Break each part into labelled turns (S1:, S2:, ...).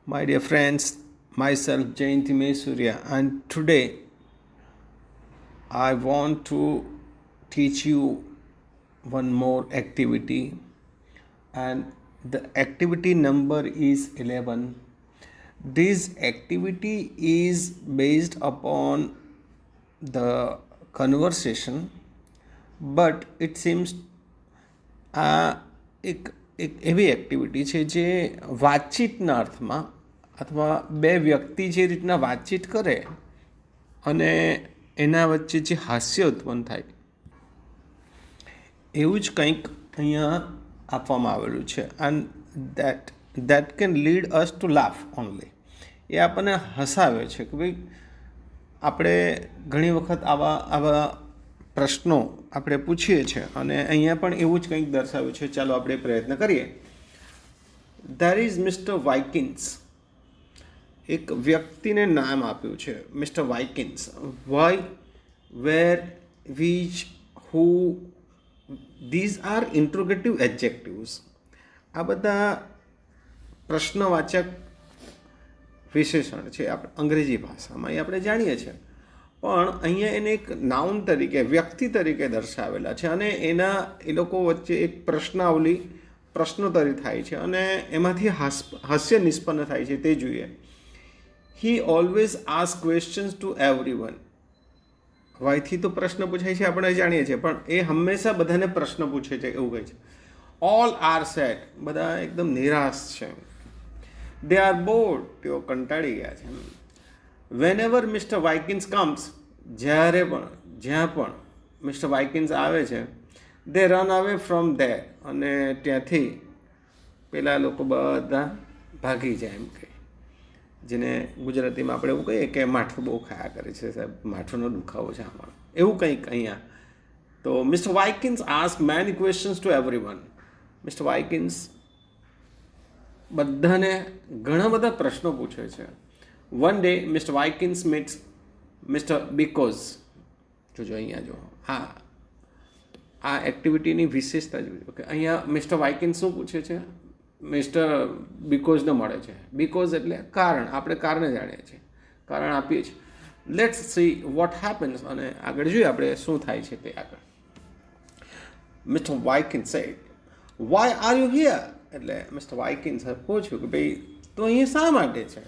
S1: My dear friends, myself Jayanti Surya, and today I want to teach you one more activity, and the activity number is 11. This activity is based upon the conversation, but it seems આ એક એક એવી activity છે જે વાતચીતના અર્થમાં અથવા બે વ્યક્તિ જે રીતના વાતચીત કરે અને એના વચ્ચે જે હાસ્ય ઉત્પન્ન થાય એવું જ કંઈક અહીંયા આપવામાં આવેલું છે and that can lead us to laugh only. એ આપણને હસાવે છે કે ભાઈ આપણે ઘણી વખત આવા આવા પ્રશ્નો આપણે પૂછીએ છીએ અને અહીંયા પણ એવું જ કંઈક દર્શાવ્યું છે. ચાલો આપણે પ્રયત્ન કરીએ. There is mister Wykins. એક વ્યક્તિને નામ આપ્યું છે mister Wykins. Why, where, which, who, these are interrogative adjectives. આ બધા પ્રશ્નવાચક વિશેષણ છે આપણે અંગ્રેજી ભાષામાં, એ આપણે જાણીએ છીએ. પણ અહીંયા એને એક નાઉન તરીકે, વ્યક્તિ તરીકે દર્શાવેલા છે અને એના એ લોકો વચ્ચે એક પ્રશ્નાવલી, પ્રશ્નોત્તરી થાય છે અને એમાંથી હાસ્ય નિષ્પન્ન થાય છે તે જોઈએ. He always ask questions to everyone. વાયથી તો પ્રશ્ન પૂછાય છે આપણે જાણીએ છીએ, પણ એ હંમેશા બધાને પ્રશ્ન પૂછે છે એવું કહે છે. All are sad. બધા એકદમ નિરાશ છે. They are bored. તેઓ કંટાળી ગયા છે. Whenever mister Wykins comes. જ્યારે પણ, જ્યાં પણ મિસ્ટર વાઇકિન્સ આવે છે, they run away from there. અને ત્યાંથી પેલા લોકો બધા ભાગી જાય એમ કહે. જેને ગુજરાતીમાં આપણે એવું કહીએ કે માઠું બહુ ખાયા કરે છે સાહેબ, માઠુંનો દુખાવો છે આમાં, એવું કંઈક અહીંયા. તો mister Wykins ask many questions to everyone. Mister Wykins બધાને ઘણા બધા પ્રશ્નો પૂછે છે. One day mister Wykins meets mister Because. જોજો અહીંયા જો, આ એક્ટિવિટીની વિશેષતા જોજો કે અહીંયા મિસ્ટર વાઇકિન્સ શું પૂછે છે, મિસ્ટર બીકોઝને મળે છે. બીકોઝ એટલે કારણ, આપણે કારણે જાણીએ છીએ, કારણ આપીએ છીએ. Let's see what happens. અને આગળ જોઈએ આપણે શું થાય છે તે આગળ. Mister Wykins said, why are you here. એટલે મિસ્ટર વાઇકિન્સ પૂછ્યું કે ભાઈ તું અહીંયા શા માટે છે.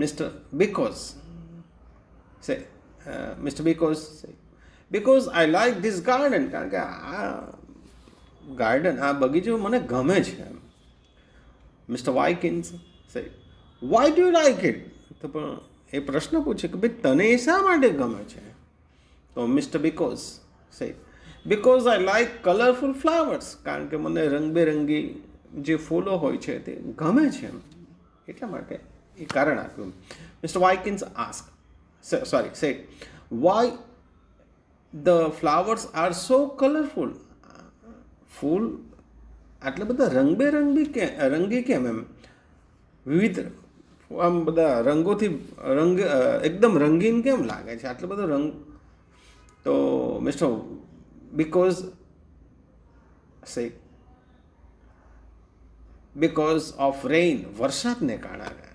S1: Mister Because say mister Because say because I like this garden. કારણ કે આ ગાર્ડન, આ બગીચો મને ગમે છે. Mister Wykins say why do you like it. તો પણ એ પ્રશ્ન પૂછે કે ભાઈ તને એ શા માટે ગમે છે. તો mister Because say because I like colourful flowers. કારણ કે મને રંગબેરંગી જે ફૂલો હોય છે તે ગમે છે, એટલા માટે એ કારણ આપ્યું. Mister Wykins ask said why the flowers are so colourful. ફૂલ આટલા બધા રંગી કેમ એમ, વિવિધ આમ બધા રંગોથી એકદમ રંગીન કેમ લાગે છે, આટલો બધો રંગ. તો mister Because say because of rain. વરસાદને કારણે,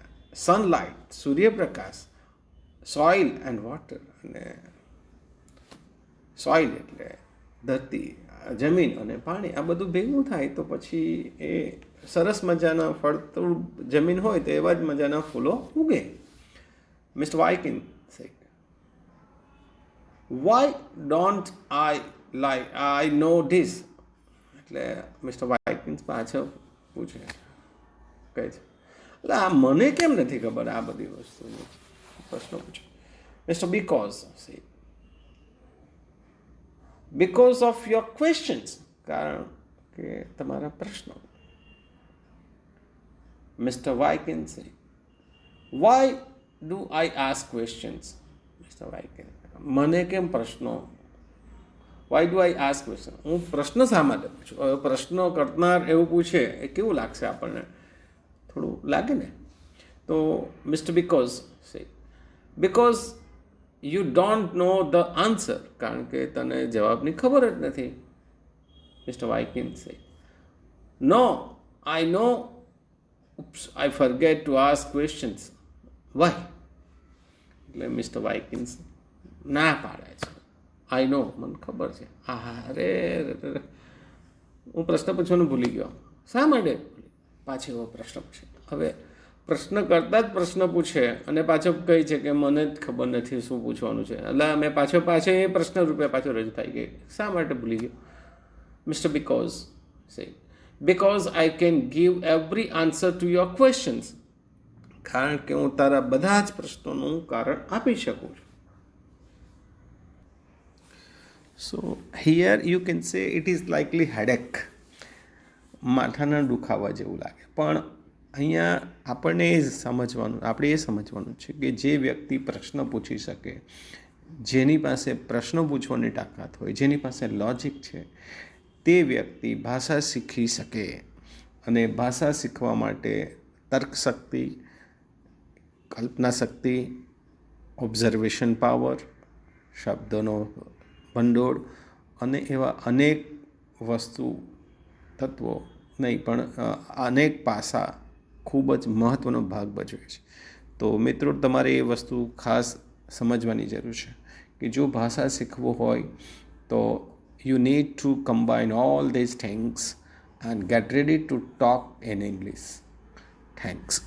S1: સનલાઇટ, સૂર્યપ્રકાશ, સોઇલ એન્ડ વોટર. અને સોઇલ એટલે ધરતી, જમીન અને પાણી, આ બધું ભેગું થાય તો પછી એ સરસ મજાના ફળદ્રુપ જમીન હોય તો એવા જ મજાના ફૂલો ઉગે. મિસ્ટર વાઇકિન say why don't I know this. એટલે મિસ્ટર વાઇકિન્સ પાછળ પૂછે, કહે છે એટલે આ મને કેમ નથી ખબર આ બધી વસ્તુની, પ્રશ્ન પૂછે. Mister Because say because of your questions. કારણ કે તમારા પ્રશ્નો. Mister Wykins say why do I ask questions. Mister Wykins, મને કેમ પ્રશ્નો, why do I ask question, હું પ્રશ્ન શા માટે પૂછું. હવે પ્રશ્નો કરનાર એવું પૂછે એ કેવું લાગશે આપણને, થોડું લાગે ને. તો mister Because say because you don't know the answer. કારણ કે તને જવાબની ખબર જ નથી. મિસ્ટર વાઇકિન્સ સે નો આઈ નો oops, I forget to ask questions. Why? એટલે મિસ્ટર વાઇકિન્સ ના પાડે છે. આઈ નો, મને ખબર છે. અરે હું પ્રશ્ન પૂછવાનું ભૂલી ગયો. શા માટે? પાછી એવો પ્રશ્ન પૂછે. હવે પ્રશ્ન કરતાં જ પ્રશ્ન પૂછે અને પાછો કહે છે કે મને જ ખબર નથી શું પૂછવાનું છે. એટલે અમે પાછો એ પ્રશ્ન રૂપે પાછો રજૂ થાય કે શા માટે ભૂલી ગયો? Mister because I can give every answer to your questions. કારણ કે હું તારા બધા જ પ્રશ્નોનું કારણ આપી શકું છું. સો here you can say it is likely headache, માથાના દુખાવા જેવું લાગે. પણ અહીંયા આપણે એ સમજવાનું છે કે જે વ્યક્તિ પ્રશ્ન પૂછી શકે, જેની પાસે પ્રશ્નો પૂછવાની તાકાત હોય, જેની પાસે લોજિક છે, તે વ્યક્તિ ભાષા શીખી શકે. અને ભાષા શીખવા માટે તર્કશક્તિ, કલ્પના શક્તિ, ઓબ્ઝર્વેશન પાવર, શબ્દોનો ભંડોળ અને એવા અનેક તત્વો નહીં પણ અનેક પાસા ખૂબ જ મહત્ત્વનો ભાગ ભજવે છે. તો મિત્રો, તમારે એ વસ્તુ ખાસ સમજવાની જરૂર છે કે જો ભાષા શીખવું હોય તો you need to combine all these things and get ready to talk in English. Thanks.